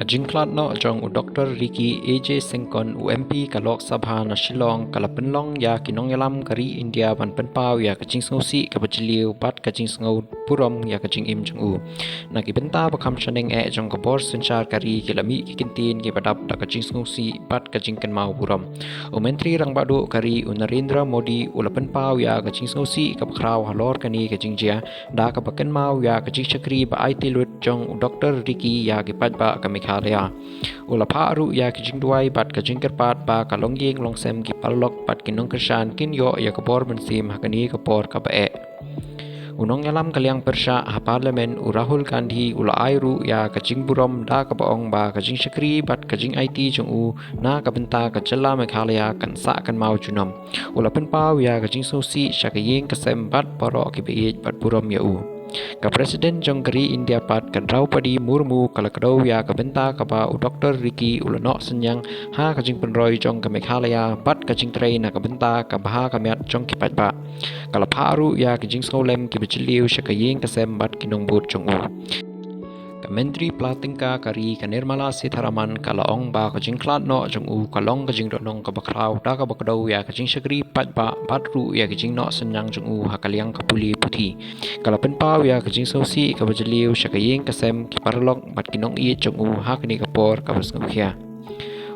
Jingkhlad no Jong Dr. Ricky AJ Sengkon UMP Kalok Sabha na Shillong Kalapenlong ya Sngewlem kari India ban penpau ya kajing sngosi kabajiliu bat kajing sngo purom ya kajing im jong u na kibenta bakam shaneng jong kabor senchar kari kilami kikintin ki badap da kajing sngosi bat kajing kenmau purom menteri rang badu kari Narendra Modi ula penpau ya kajing sngosi kabakrau Halor kani kajing jia da kabaken mau ya kajing chakri ba IT lut jong Dr. Ricky ya kipat ba Meghalaya. Ula paru ya kajing duai bat kajing kerpat ba kalongyeng longsem ki palok bat kinong kersan kin yo ya kabor bensim hakani kapor kabae. Unong yalam kaliang persya ha parlemen Rahul Gandhi ula airu ya kajing burom da kabaong ba kajing syakri bat kajing IT jong u na kabenta kajala Meghalaya kan sa kan mau junam. Ula penpau ya kajing sosi syakayeng kasem bat paro kibeij bat burom ya u. Ka Presiden Jong kari India pat kan Draupadi Murmu kalakadau ya kabenta kaba Dr. Ricky ulano senyang ha kajing penroy Jong ka Meghalaya bat kajing tray na kabenta kabaha kamiat Jong kipat ba kalaparu ya kajing Sngewlem kibajiliu syakayeng kasem bat kinongbut Jong u Menteri Platingka kari Nirmala Sitharaman kalaong ba Jingkhlad no Jong u kalong kajing donong kabakrau da kabakadau ya kajing syakri pat ba batru ya kajing no senyang Jong u hakaliang kapuli puti kalapen pau ya kajing sosi kabajaliu syakayeng kasem kiparlok bat kinong i Jong u hakani kapor kabasngkhia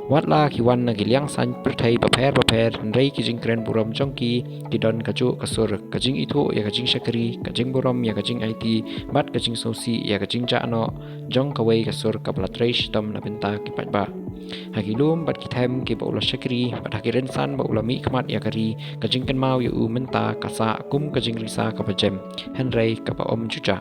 Watla kiwan na giliang san pertai baper nrei kajing kren burom jongki kidon kaju kasur kajing itu ya kajing syakri kajing burom ya kajing IT bat kajing sosi ya kajing jano jong kawai kasur kaplatrei shitam na benta kipat ba Hagilum bat kithem ki ba ula syakri bat hakiren san ba ula mi kmat ya kari kajing kenmau ya u menta kasa kum kajing risa kapajem henrei kapa om cuca